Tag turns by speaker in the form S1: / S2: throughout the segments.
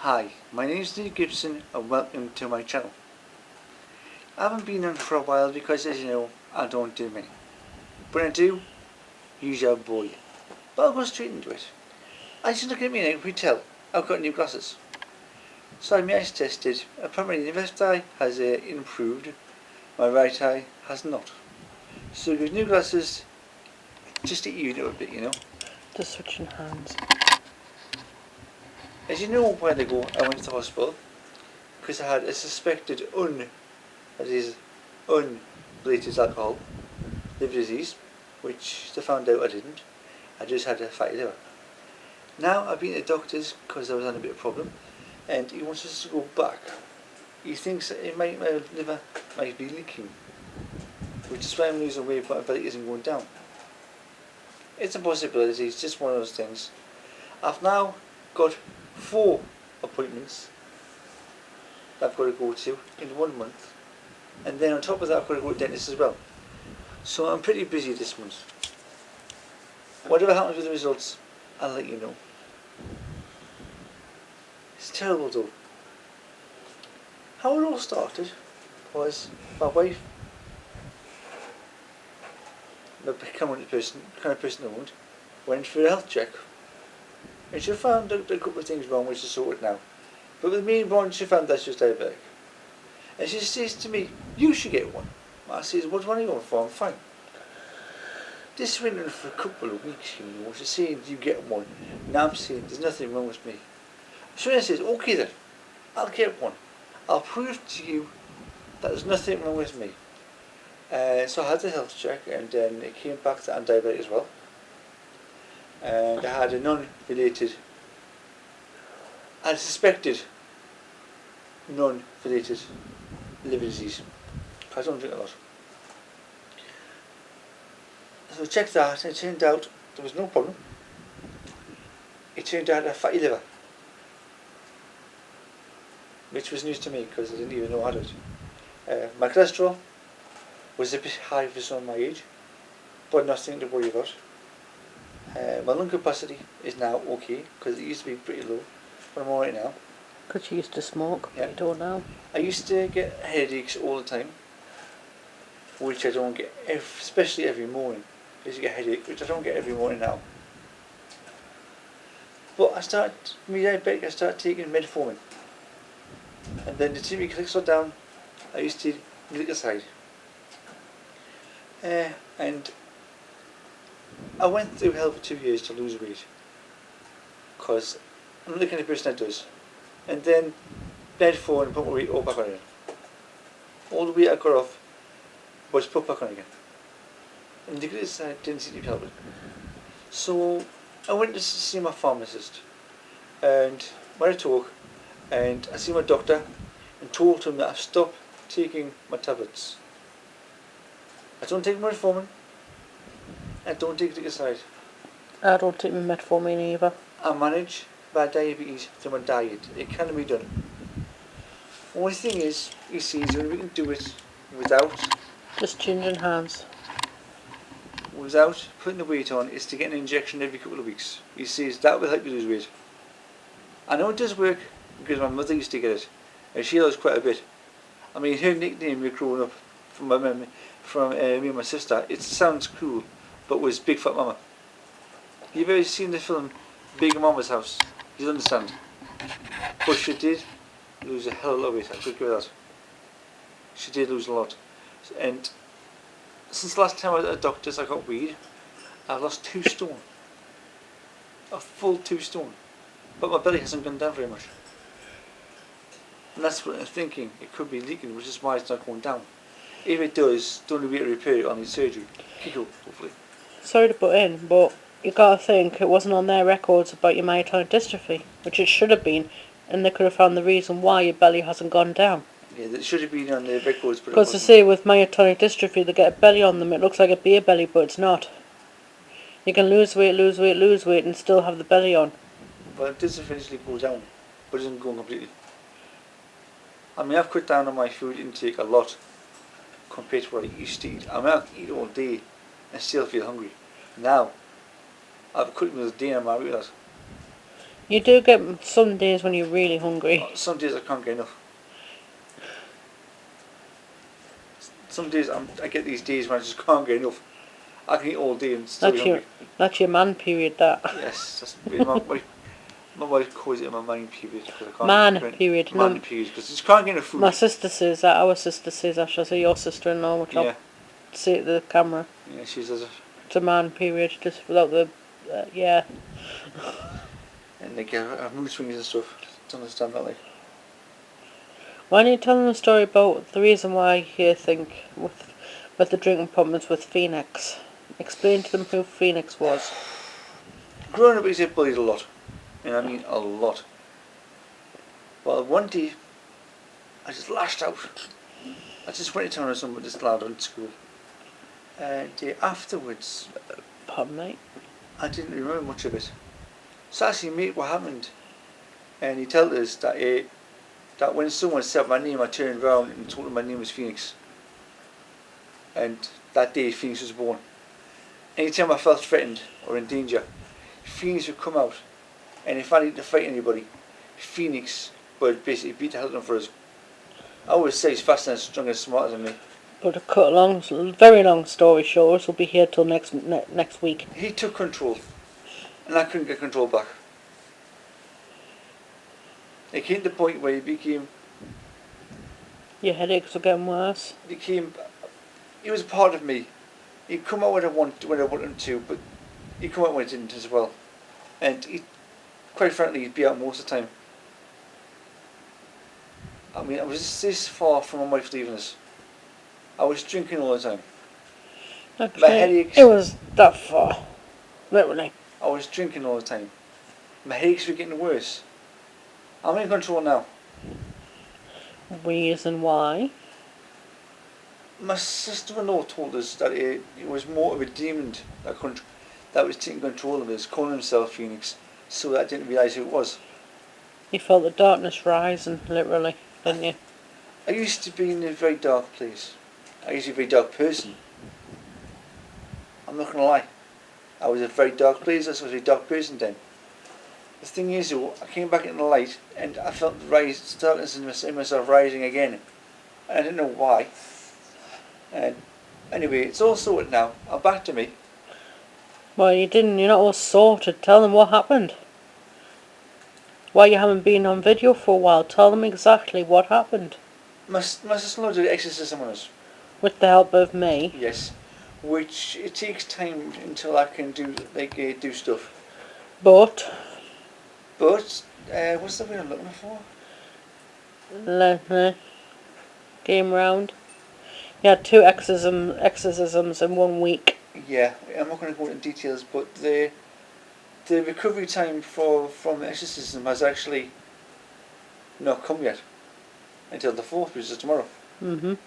S1: Hi, my name is Neil Gibson and welcome to my channel. I haven't been on for a while because, as you know, I don't do many. When I do, usually I bore you. But I'll go straight into it. As you look at me now, you can tell I've got new glasses. So I had my eyes tested. Apparently the left eye has improved, my right eye has not. So with new glasses, just to even it a bit, you know.
S2: Just switching hands.
S1: As you know, a while ago I went to the hospital because I had a suspected unrelated alcohol liver disease, which they found out I didn't. I just had a fatty liver. Now I've been to the doctors because I was on a bit of a problem, and he wants us to go back. He thinks that my liver might be leaking, which is why I'm losing weight, but my belly isn't going down. It's a possibility. It's just one of those things. I've now got 4 appointments that I've got to go to in 1 month, and then on top of that I've got to go to the dentist as well. So I'm pretty busy this month. Whatever happens with the results, I'll let you know. It's terrible though. How it all started was my wife, the kind of person I owned, went for a health check. And she found out a couple of things wrong, which is sorted now. But with me and Bron, she found that she was diabetic. And she says to me, "You should get one." I says, "What one are you going for? I'm fine." This went on for a couple of weeks, you know. She's saying, "You get one." Now I'm saying, "There's nothing wrong with me." So I says, "Okay then, I'll get one. I'll prove to you that there's nothing wrong with me." So I had the health check, and then it came back that I'm diabetic as well. And I had I suspected non-related liver disease. I don't drink a lot. So I checked that, and it turned out there was no problem. It turned out I had a fatty liver, which was news to me because I didn't even know I had it. My cholesterol was a bit high for someone my age, but nothing to worry about. My lung capacity is now okay because it used to be pretty low, but I'm alright now.
S2: Because you used to smoke,
S1: Yeah.
S2: but you don't now.
S1: I used to get headaches all the time, which I don't get, especially every morning. I used to get a headache, which I don't get every morning now. But I started taking metformin. And then the TV clicks are down, I used to glycoside. And I went through hell for 2 years to lose weight. Because I'm the kind of person that does. And then metformin and put my weight all back on again. All the weight I got off was put back on again. And the glycoside didn't seem to be helping. So I went to see my pharmacist. And when I talk, and I see my doctor and told him that I've stopped taking my tablets. I don't take metformin. I don't take glycoside.
S2: I don't take my metformin either.
S1: I manage my diabetes through my diet. It can be done. Only thing is, he sees when we can do it without
S2: Just changing hands.
S1: putting the weight on, is to get an injection every couple of weeks. He says that will help you lose weight. I know it does work because my mother used to get it, and she lost quite a bit. I mean, her nickname growing up from me and my sister, it sounds cool, but was Big Fat Mama. You've ever seen the film Big Mama's House? You understand. But she did lose a hell of a lot of weight, I could give her that. She did lose a lot. And since the last time I was at the doctor's I got weed, I've lost 2 stone. A full 2 stone. But my belly hasn't gone down very much. And that's what I'm thinking, it could be leaking, which is why it's not going down. If it does, don't wait to repair it, I'll need surgery. Kiko, hopefully.
S2: Sorry to put in, but you gotta think it wasn't on their records about your myotonic dystrophy, which it should have been, and they could have found the reason why your belly hasn't gone down.
S1: Yeah, that should have been on the records, but
S2: Because they say with myotonic dystrophy they get a belly on them, it looks like a beer belly, but it's not. You can lose weight, and still have the belly on.
S1: But it does eventually go down, but it doesn't go completely. I mean, I've cut down on my food intake a lot compared to what I used to eat. I mean, I eat all day and still feel hungry. Now, I've cut meals a day and I'm out with that.
S2: You do get some days when you're really hungry.
S1: Some days I can't get enough. Some days I get these days when I just can't get enough. I can eat all day and still be hungry.
S2: That's your man period, that.
S1: Yes, that's, my wife calls it my mind period. Because I can't
S2: Man period,
S1: Man
S2: no.
S1: period, because I just can't get enough food.
S2: My sister says that, our sister says that, shall I say your sister-in-law, which
S1: Yeah,
S2: I'll say it to the camera.
S1: yeah, she says it.
S2: It's a man period, just without the, yeah.
S1: And they get mood swings and stuff. Don't understand that, like.
S2: Why don't you tell them a story about the reason why you think with the drinking problems with Phoenix? Explain to them who Phoenix was.
S1: Growing up, he's get bullied a lot. And I mean a lot. Well, one day, I just lashed out. I just went to town with some of this lad at school. And afterwards,
S2: Pardon me.
S1: I didn't remember much of it. So I asked him, mate, what happened? And he told us that that when someone said my name, I turned around and told him my name was Phoenix. And that day, Phoenix was born. Anytime I felt threatened or in danger, Phoenix would come out. And if I needed to fight anybody, Phoenix would basically beat the hell out of them for us. I always say he's faster and stronger and smarter than me.
S2: But to cut a very long story short, we'll be here till next week.
S1: He took control, and I couldn't get control back. It came to the point where
S2: Your headaches were getting worse.
S1: he was a part of me. He'd come out when I wanted him to, but he'd come out when I didn't as well. And quite frankly, he'd be out most of the time. I mean, I was this far from my wife leaving us. I was drinking all the time.
S2: Actually,
S1: My headaches.
S2: it was that far. Literally.
S1: I was drinking all the time. My headaches were getting worse. I'm in control now.
S2: Reason why?
S1: My sister-in-law told us that it was more of a demon that was taking control of us, calling himself Phoenix, so that I didn't realise who it was.
S2: You felt the darkness rising, literally, didn't you?
S1: I used to be in a very dark place. I used to be a very dark person. I'm not going to lie. I was a very dark place, I was a very dark person then. The thing is though, I came back into the light and I felt the darkness in myself rising again. And I didn't know why. And anyway, it's all sorted now. I'm back to me.
S2: Well, you're not all sorted. Tell them what happened. Why you haven't been on video for a while. Tell them exactly what happened.
S1: My sister-in-law did exorcism on us.
S2: With the help of me.
S1: Yes. Which it takes time until I can do stuff.
S2: But
S1: what's the word I'm looking for?
S2: let me game round. You had 2 exorcisms in 1 week.
S1: Yeah, I'm not going to go into details, but the recovery time from the exorcism has actually not come yet until the 4th, which is tomorrow.
S2: Mhm.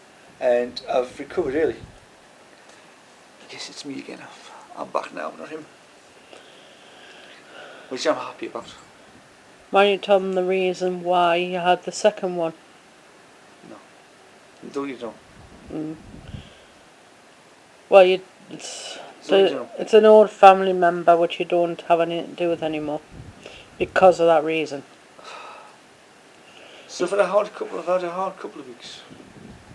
S1: And I've recovered early. Yes, it's me again. I'm back now, not him. Which I'm happy about.
S2: Why don't you tell them the reason why you had the second one?
S1: No. Don't you know?
S2: Well, it's an old family member which you don't have anything to do with anymore. Because of that reason.
S1: So I've had a hard couple of weeks.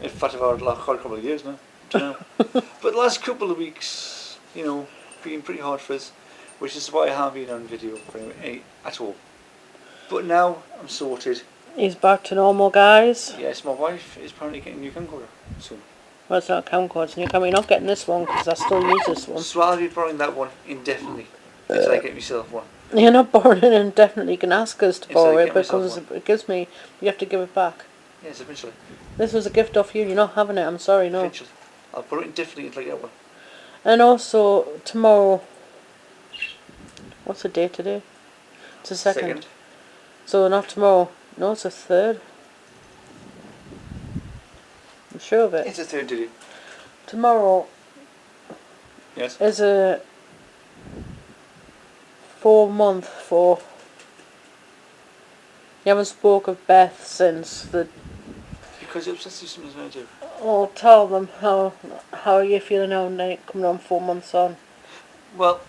S1: In fact, I've had a hard couple of years now. But the last couple of weeks, been pretty hard for us, which is why I haven't been on video at all. But now I'm sorted.
S2: He's back to normal, guys.
S1: Yes, my wife is apparently getting a new camcorder soon.
S2: Well, it's not a camcorder, it's a new camera. You're not getting this one because I still use this one.
S1: So I'll be borrowing that one indefinitely until I get myself one.
S2: You're not borrowing it indefinitely. You can ask us to
S1: Yes, I
S2: borrow it
S1: get myself
S2: because
S1: one.
S2: it gives me. You have to give it back.
S1: Yes, eventually.
S2: This was a gift off you. You're not having it. I'm sorry, no.
S1: Eventually. I'll borrow it indefinitely until I get one.
S2: And also tomorrow. What's the date today? It's the 2nd. So not tomorrow. No, it's the 3rd. I'm sure of it.
S1: It's the 3rd today.
S2: Tomorrow
S1: Yes.
S2: is a 4-month for. You haven't spoke of Beth since the.
S1: Because it upsets you sometimes when I do.
S2: Oh, tell them how are you feeling now, Nate, coming on 4 months on.
S1: Well,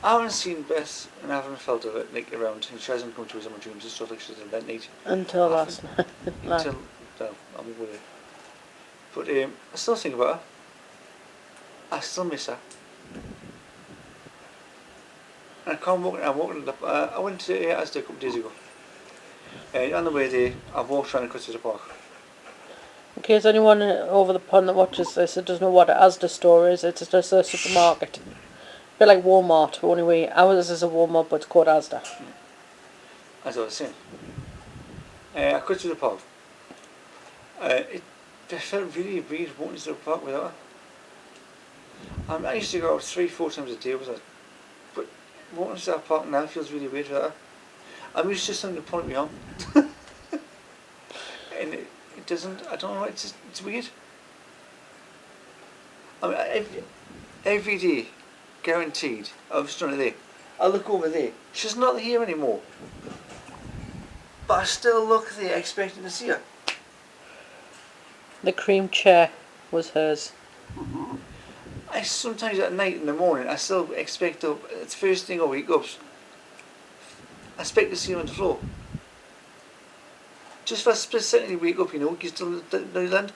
S1: I haven't seen Beth and I haven't felt of it like around, and she hasn't come to us in my dreams and stuff like she did that night.
S2: Until
S1: I
S2: last night.
S1: Until, well, I'm with it. But I still think about her. I still miss her. And I can't walk. I went to Asda a couple of days ago. On the way there, I walked around Custer Park.
S2: In case anyone over the pond that watches this that doesn't know what an Asda store is, it's just a supermarket. A bit like Walmart, only way ours is a Walmart, but it's called Asda.
S1: As I was saying. I Custer Park. It felt really weird walking to the park without her. I used to go out 3-4 times a day with her. But walking to that park now feels really weird without her. I'm used to something to point me on. And it doesn't, I don't know, it's weird. I mean, every day, guaranteed, I was trying to there. I look over there, she's not here anymore. But I still look there expecting to see her.
S2: The cream chair was hers.
S1: I sometimes at night in the morning, I still expect to, it's the first thing I wake up, I expect to see her on the floor. Just for a split second you wake up, you know, you still land.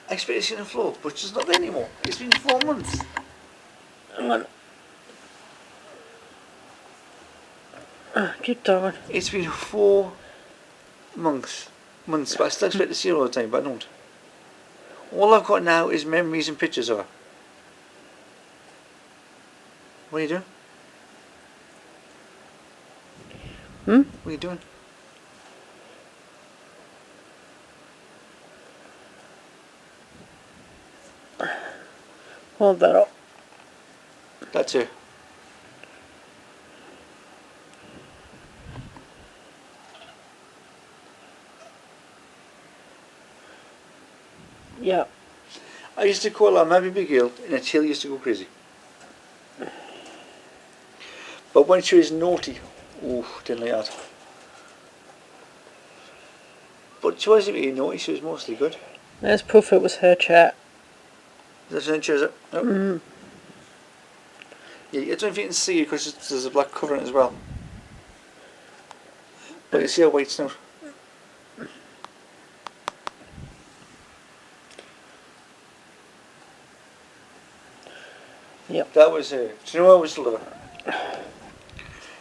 S1: I expect to see her on the floor, but she's not there anymore. It's been 4 months.
S2: Hang on. Keep going.
S1: It's been 4 months, but I still expect to see her all the time, but I don't. All I've got now is memories and pictures of her. What are you doing? What are you doing?
S2: Hold that up.
S1: That's her.
S2: Yeah.
S1: I used to call her my baby girl, and until used to go crazy. But when she was naughty, didn't like that. But she wasn't really naughty, she was mostly good.
S2: There's proof it was her chair.
S1: That's an chair, is it? No. Yeah, I don't know if you can see it because there's a black cover on it as well. But you see how white it's not.
S2: Yep.
S1: That was her. Do you know I always love her?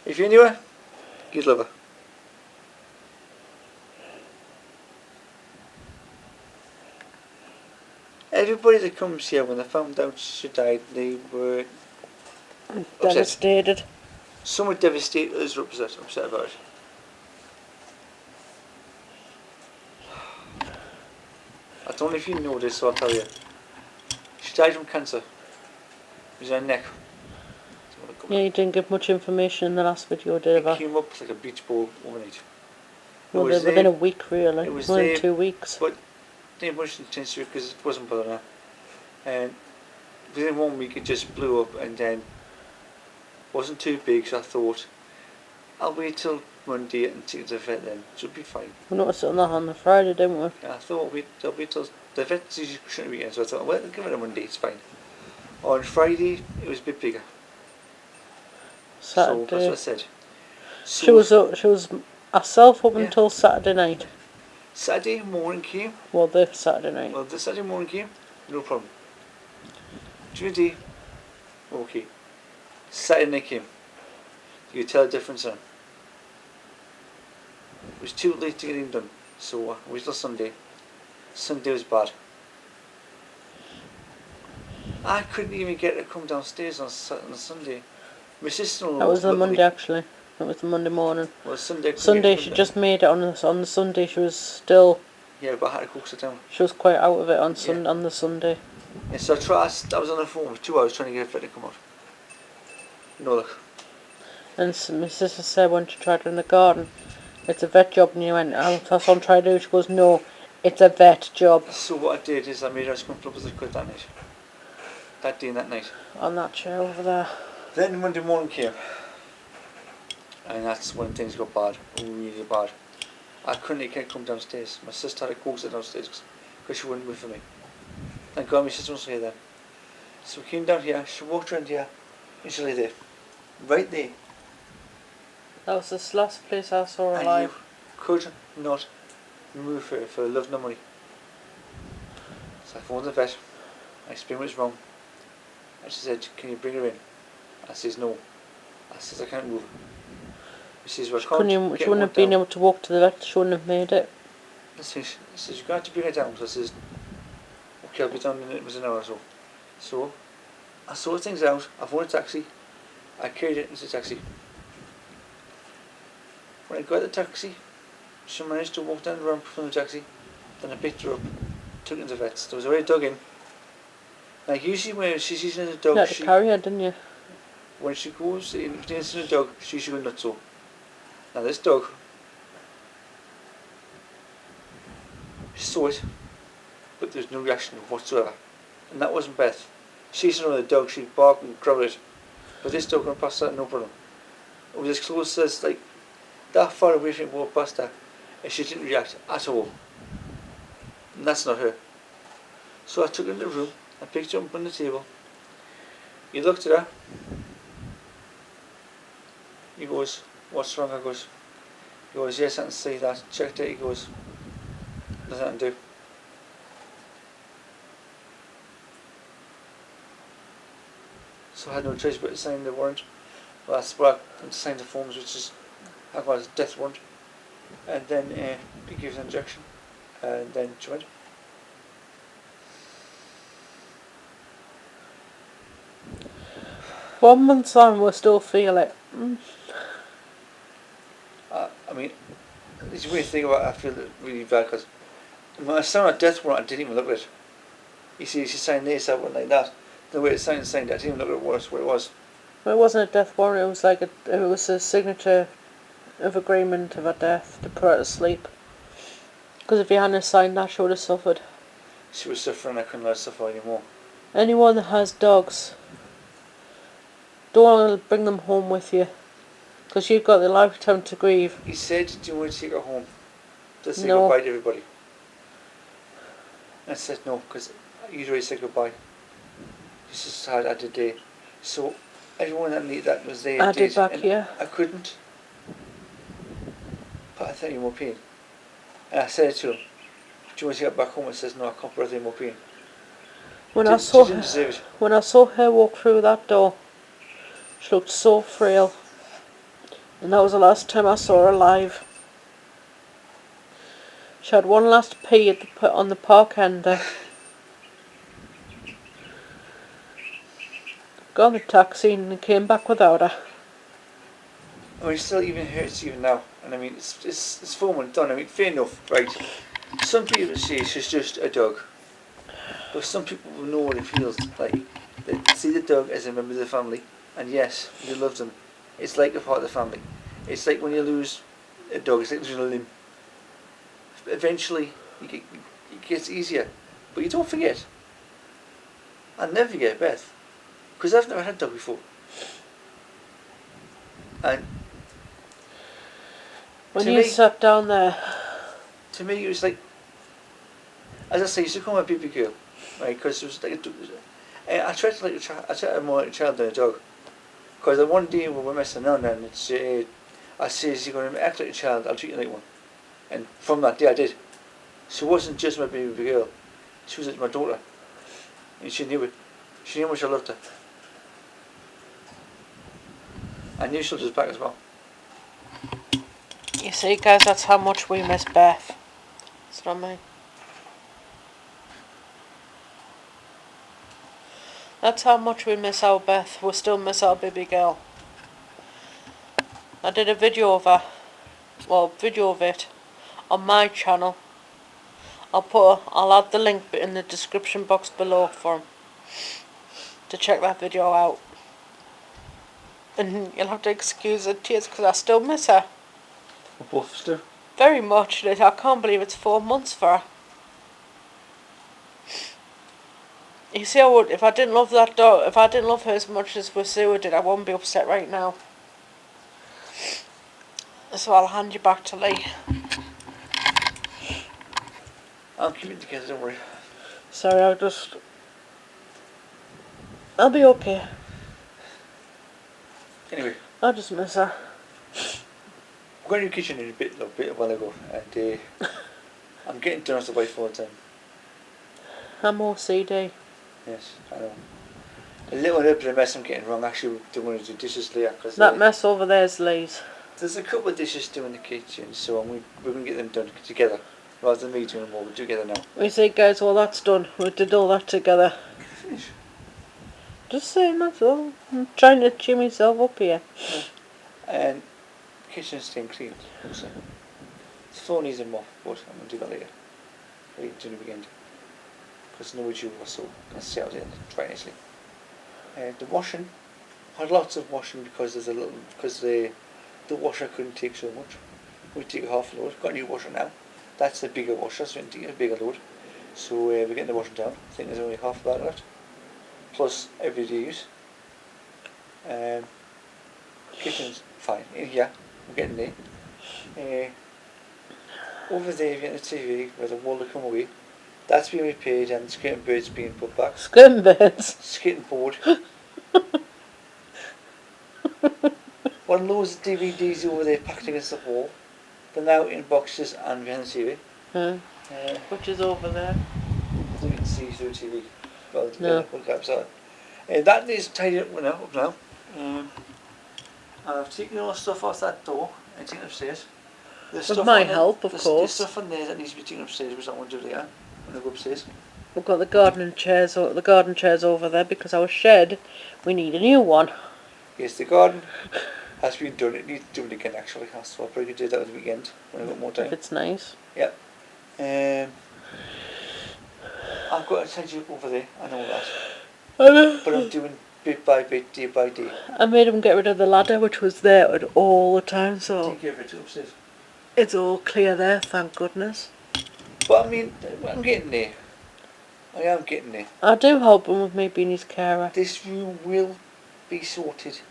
S1: If you knew her, you'd love her. Everybody that comes here, when they found out she died, they were upset.
S2: Devastated.
S1: Some were devastated, others were upset about it. I don't know if you know this, so I'll tell you. She died from cancer. It was in her neck.
S2: Yeah, you didn't give much information in the last video, did
S1: It
S2: you?
S1: came up like a beach ball overnight.
S2: Well, within a week, really.
S1: It was
S2: Within
S1: there,
S2: 2 weeks.
S1: But didn't much attention to it because it wasn't bothering her. And within 1 week it just blew up, and then wasn't too big, so I thought I'll wait till Monday and take it to the vet then. She'll be fine.
S2: We noticed it on the Friday, didn't we?
S1: And I thought I'll wait till the vet says you shouldn't be in, so I thought, well, give it a Monday, it's fine. On Friday it was a bit bigger.
S2: Saturday.
S1: So that's what I said. So
S2: She was herself up
S1: Yeah.
S2: until Saturday night.
S1: Saturday morning came.
S2: Well, this Saturday night.
S1: Well, this Saturday morning came, no problem. Tuesday, okay. Saturday night came. You could tell the difference then. It was too late to get him done, so we till Sunday. Sunday was bad. I couldn't even get her to come downstairs on Sunday. My sister-in-law.
S2: That was the
S1: looked at me.
S2: Monday, actually. That was the Monday morning.
S1: Well, Sunday. I couldn't
S2: Sunday,
S1: get her
S2: she
S1: to come
S2: just made it on the Sunday. She was still.
S1: down. Yeah, but I had to coax her down.
S2: She was quite out of it on
S1: Yeah.
S2: on the Sunday.
S1: Yeah, so I was on the phone for 2 hours trying to get her to come out. No luck.
S2: And my sister said when she tried it in the garden, it's a vet job, and you went, oh, that's what I'm trying to do. She goes, no, it's a vet job.
S1: So what I did is I made her as comfortable as I could that night. That day and that night.
S2: On that chair over there.
S1: Then Monday morning came. And that's when things got bad. Really bad. I couldn't get her to come downstairs. My sister had to coax her downstairs because she wouldn't wait for me. Thank God my sister was here then. So we came down here, she walked around here, and she lay there. right there,
S2: That was the last place I saw her
S1: and
S2: alive.
S1: you could not move her for love nor money. So I phoned the vet. I explained what's wrong, and she said, "Can you bring her in?" I says, "No." I says, "I can't move her." She says, "Well, I
S2: She
S1: can't
S2: wouldn't
S1: get
S2: have
S1: one
S2: been
S1: down."
S2: able to walk to the vet. She wouldn't have made it.
S1: I says, "You're going to have to bring her down." So I says, "Okay, I'll be down in it was an hour or so." So I sorted things out. I phoned a taxi. I carried it into the taxi. When I got the taxi, she managed to walk down the ramp from the taxi. Then I picked her up, took her to the vets. There was already a dog in. Now usually when she's using a
S2: You
S1: dog,
S2: had to carry her, didn't you?
S1: when she goes in a dog, she should go nuts. So now this dog, she saw it, but there was no reaction whatsoever. And that wasn't Beth. She's another dog, she'd bark and growl it. But this dog went past that, no problem. It was as close as, like, that far away from it, walked past her, and she didn't react at all. And that's not her. So I took her in the room, I picked her up on the table. He looked at her. He goes, "What's wrong?" I goes, he goes, "Yes, I can see that." Checked it, he goes, "Nothing I can do." So I had no choice but to sign the warrant. Well, that's why I signed the forms, which is, I got a death warrant. And then he gives an injection, and then she went.
S2: 1 month on, we'll still feel it.
S1: I mean, it's a weird thing about it, I feel really bad because when I signed a death warrant, I didn't even look at it. You see, she signed this, I went like that. The way it signed, I didn't even look at what it was.
S2: Well, it wasn't a death warrant. It was like it was a signature of agreement of a death to put her to sleep. Because if you hadn't signed that, she would have suffered.
S1: She was suffering, I couldn't let her suffer anymore.
S2: Anyone that has dogs, don't want to bring them home with you. Because you've got the lifetime to grieve.
S1: He said, "Do you want to take her home? To say
S2: No.
S1: goodbye to everybody?" I said no, because you'd already said goodbye. It's just hard I did there. So everyone that was there
S2: I did back
S1: and
S2: here.
S1: I couldn't. But I thought you more pain. And I said to him, "Do you want to get back home?" He says, "No, I can't put any more pain."
S2: When
S1: She didn't deserve it.
S2: I saw her walk through that door, she looked so frail. And that was the last time I saw her alive. She had one last pee on the park ender. Got on the taxi and came back without her.
S1: I mean, it still even hurts even now. And I mean, it's 4 months done. I mean, fair enough, right? Some people say she's just a dog. But some people will know what it feels like. They see the dog as a member of the family. And yes, you love them. It's like a part of the family. It's like when you lose a dog, it's like losing a limb. Eventually, it gets easier. But you don't forget. I'll never forget Beth. Because I've never had a dog before. And
S2: When
S1: to
S2: you
S1: me,
S2: sat down there,
S1: to me, it was like, as I say, I used to call my baby girl, right? Because it was like, I tried to I tried to have more like a child than a dog. Because the one day we were messing around and it's, I says, "You're going to act like a child, I'll treat you like one." And from that day I did. She wasn't just my baby girl, she was like my daughter. And she knew it. She knew how much I loved her. I knew she loved us back as well.
S2: you see, guys, that's how much we miss Beth. That's what I mean. That's how much we miss our Beth. We still miss our baby girl. I did a video of her, video of it, on my channel. I'll add the link in the description box below for him to check that video out. And you'll have to excuse the tears because I still miss her.
S1: We both still.
S2: Very much. I can't believe it's 4 months for her. You see, if I didn't love that dog, if I didn't love her as much as Wasua did, I wouldn't be upset right now. So I'll hand you back to Lee.
S1: I'll keep it together, don't worry.
S2: Sorry, I'll be okay.
S1: Anyway,
S2: I just miss her.
S1: we're going to the kitchen in a while ago, and I'm getting donuts to wife all the time.
S2: I'm OCD.
S1: Yes, I know. A little bit of a mess I'm getting wrong. Actually, we're going to do dishes later because
S2: That mess over there's Lee's.
S1: there's a couple of dishes still in the kitchen, so we're going to get them done together rather than me doing them all. We'll do together now.
S2: We say, guys, well, that's done. We did all that together.
S1: Finish.
S2: Just saying, that's all. I'm trying to cheer myself up here.
S1: Yeah. And kitchen's staying clean. So the floor needs a mop, but I'm going to do that later. Later during the weekend. Because no issue was so I can sit out there and dry nicely. The washing, I had lots of washing because the washer couldn't take so much. We take half a load. Got a new washer now. That's the bigger washer, so we can take a bigger load. So we're getting the washing down. I think there's only half of that left. Plus everyday use. Kitchen's fine. In here, we're getting there. Over there, you've got the TV where the wall will come away. That's been repaired and the skirting board's being put back.
S2: Skirting birds.
S1: Skirting board. One loads of DVDs over there packed against the wall. They're now in boxes and behind the TV.
S2: Which is over there.
S1: So you can see through the TV. Well,
S2: No.
S1: look outside. That is tidied up now. And I've taken all the stuff off that door and taken it upstairs.
S2: With my help, of course.
S1: There's stuff on there that needs to be taken upstairs, which I want to do later when I go upstairs.
S2: We've got the garden chairs over there because our shed, we need a new one.
S1: Yes, the garden has been done. It needs doing again actually. So I'll probably do that over the weekend when I've got more time.
S2: If it's nice.
S1: Yep. I've got a tidy up over there, I know that. But I'm doing bit by bit, day by day.
S2: I made him get rid of the ladder, which was there all the time, so
S1: Take care of it upstairs.
S2: it's all clear there, thank goodness.
S1: But I mean, I'm getting there. I am getting there.
S2: I do help him with me being his carer.
S1: This room will be sorted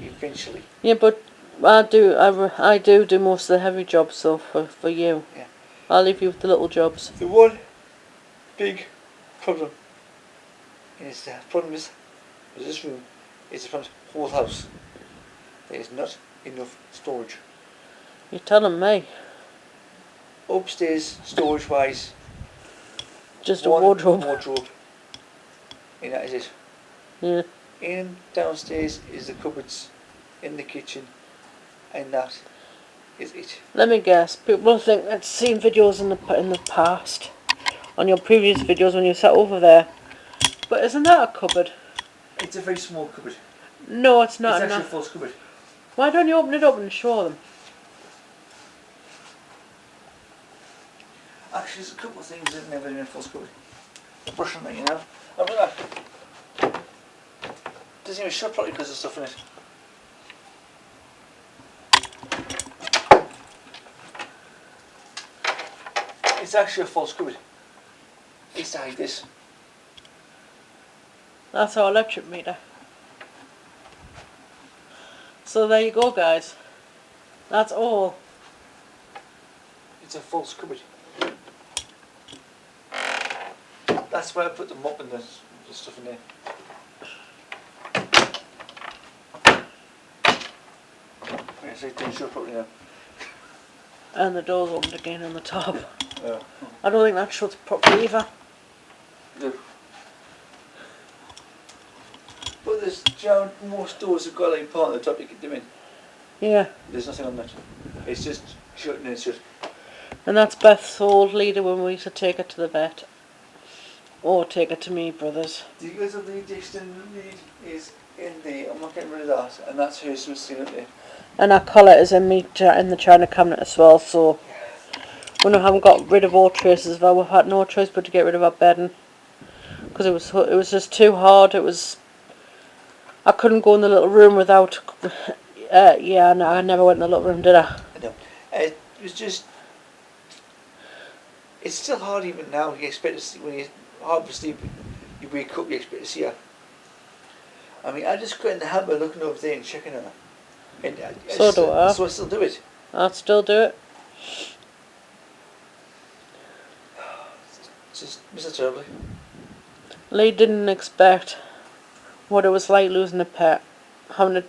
S1: eventually.
S2: Yeah, but I do most of the heavy jobs though for you.
S1: Yeah.
S2: I'll leave you with the little jobs.
S1: The one big problem is with this room is from the whole house. There is not enough storage.
S2: You're telling me.
S1: Upstairs, storage wise,
S2: Just a
S1: one
S2: wardrobe.
S1: And that is it.
S2: Yeah.
S1: In downstairs is the cupboards in the kitchen, and that is it.
S2: Let me guess. People think they've seen videos in the past, on your previous videos when you sat over there. But isn't that a cupboard?
S1: It's a very small cupboard.
S2: No, it's not
S1: It's actually a
S2: enough.
S1: false cupboard.
S2: Why don't you open it up and show them?
S1: Actually, there's a couple of things in there that are in a false cupboard. The brush and that, you know. I've got that. Doesn't even shut properly because there's stuff in it. It's actually a false cupboard. It's to hide this.
S2: That's our electric meter. So there you go, guys. That's all.
S1: It's a false cupboard. That's why I put the mop and the stuff in there. Okay, so it didn't show properly now.
S2: And the door's opened again on the top.
S1: Yeah.
S2: I don't think that shuts properly either.
S1: No. But there's, Joan, most doors have got like part on the top you can do in.
S2: Yeah.
S1: There's nothing on that. It's just shutting and shut.
S2: And that's Beth's old leader when we used to take her to the vet. Or take her to me, brothers.
S1: The guys of the addiction lead is in there. I'm not getting rid of that. And that's her still up there.
S2: And our collar is in the china cabinet as well, so we haven't got rid of all traces of her. We've had no choice but to get rid of our bedding. Because it was just too hard. I couldn't go in the little room without... yeah, no, I never went in the little room, did I?
S1: No. It was just... It's still hard even now. You expect to see, when you're hard for sleep, you wake up, you expect to see her. I mean, I just got in the habit of looking over there and checking her. And
S2: So do I.
S1: So I still do it.
S2: I'd still do it.
S1: Just miss it terribly.
S2: Lee didn't expect what it was like losing a pet. Having to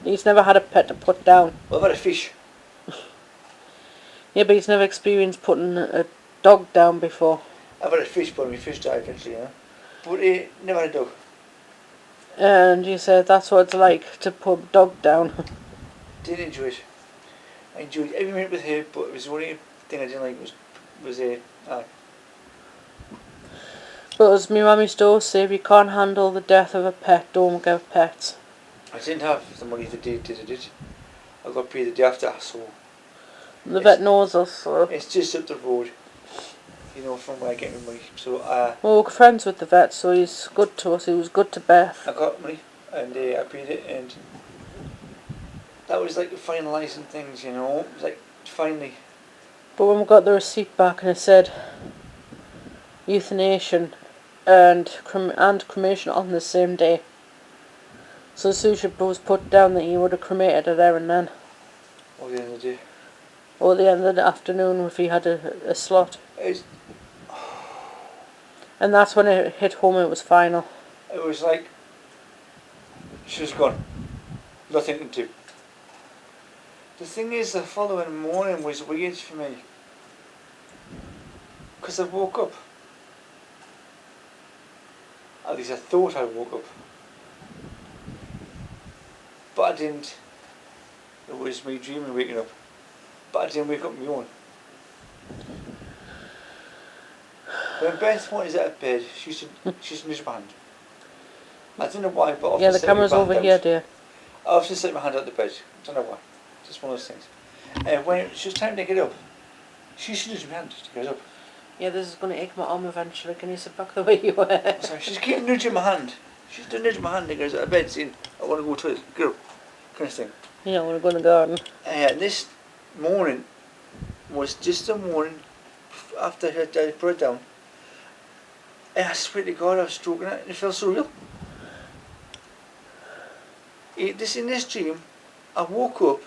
S2: He's never had a pet to put down.
S1: Well, I've had a fish.
S2: Yeah, but he's never experienced putting a dog down before.
S1: I've had a fish, but my fish died eventually, But never had a dog.
S2: And you said that's what it's like to put a dog down.
S1: Didn't enjoy it. I enjoyed every minute with her, but it was the only thing I didn't like was
S2: But as my mum used to always say, if you can't handle the death of a pet, don't get pets.
S1: I didn't have the money the day I did. I got paid the day after, so
S2: The vet knows us, so...
S1: it's just up the road, from where I get my money. So
S2: Well, we're friends with the vet, so he's good to us. He was good to Beth.
S1: I got money, and I paid it, and that was like finalising things, It was like, finally.
S2: But when we got the receipt back and it said euthanasia and cremation on the same day. So as soon as it was put down that he would have cremated her there and then.
S1: Or the end of the day.
S2: Or the end of the afternoon if he had a slot. And that's when it hit home, it was final.
S1: It was like, she was gone. Nothing to do. The thing is, the following morning was weird for me. Because I woke up. At least I thought I woke up. But I didn't. It was me dreaming waking up. But I didn't wake up on my own. When Beth wanted out of bed, she used to nudge my hand. I don't know why, but
S2: yeah, the camera's over here, dear.
S1: I often set my hand out the bed. I don't know why. Just one of those things. And when it was time to get up, she used to nudge my hand to get up.
S2: Yeah, this is going to ache my arm eventually. Can you sit back the way you were?
S1: Sorry, she's keeping nudging my hand. She's doing nudge my hand and goes out of bed saying, I want to go to the toilet. Get up. Kind of thing.
S2: Yeah, I want to go in the garden.
S1: And this morning was just a morning after her dad put her down. And I swear to God, I was stroking her and it felt so real. In this dream, I woke up,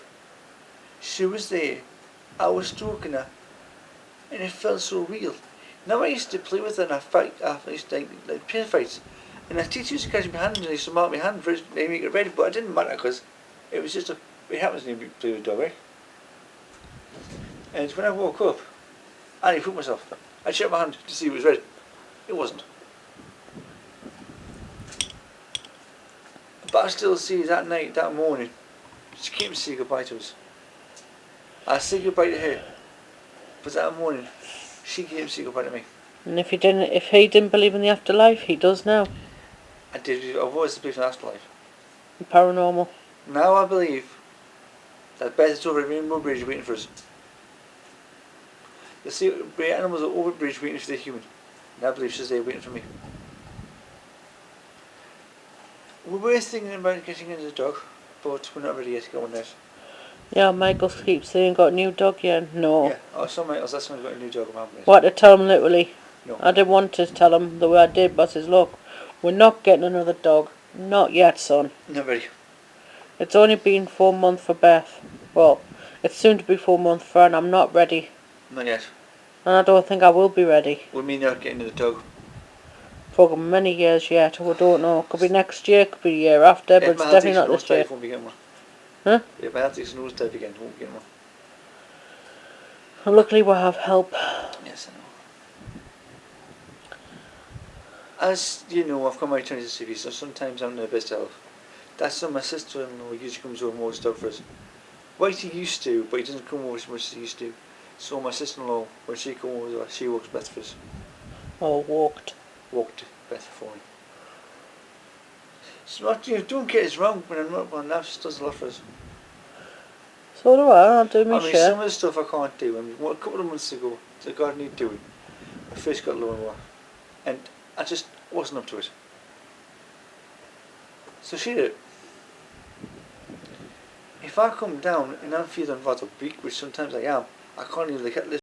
S1: she was there, I was stroking her, and it felt so real. Now I used to play with her and I used to like pin fights, and the teacher used to catch my hand and I used to mark my hand for it, they make it ready, but it didn't matter because it was just it happens when you play with a dog, right? And when I woke up, I didn't put myself. I checked my hand to see if it was red. It wasn't. But I still see that night, that morning, she came to say goodbye to us. I said goodbye to her, but that morning, she came to say goodbye to me.
S2: And if he didn't believe in the afterlife, he does now.
S1: I did. I've always believed in the afterlife.
S2: Paranormal.
S1: Now I believe that Beth is over at Rainbow Bridge waiting for us. The sea animals are over the bridge waiting for the human. And I believe she's there waiting for me. We were thinking about getting into the dog, but we're not ready yet to go on that.
S2: Yeah, Michael keeps saying got a new dog yet. No.
S1: Yeah, oh, someone else, that's someone got a new dog around
S2: What to tell him literally?
S1: No.
S2: I didn't want to tell him the way I did, but I says, look, we're not getting another dog. Not yet, son.
S1: Not ready.
S2: It's only been 4 months for Beth. Well, it's soon to be 4 months for her, and I'm not ready.
S1: Not yet.
S2: And I don't think I will be ready.
S1: We may not get into the dog.
S2: For many years yet, we don't know. Could be next year, could be the year after, but it's definitely not this year.
S1: Won't be getting one.
S2: Huh?
S1: If my health takes a nosedive again, won't be getting one.
S2: And luckily we'll have help.
S1: Yes, I know. As you know, I've got my 20 CV, so sometimes I'm in the best health. That's when my sister-in-law usually comes over and walks the dog for us. Whitey used to, but he doesn't come over as much as he used to. So my sister-in-law, when she comes over, she walks Beth for us.
S2: Oh, walked
S1: Beth for me. It's not, don't get us wrong, when I'm not one, that just does a lot for us.
S2: So do I do me share.
S1: Some of the stuff I can't do. A couple of months ago, the garden needed doing. I first got low and water, and I just wasn't up to it. So she did it. If I come down and I'm feeling rather weak, which sometimes I am, I can't even lift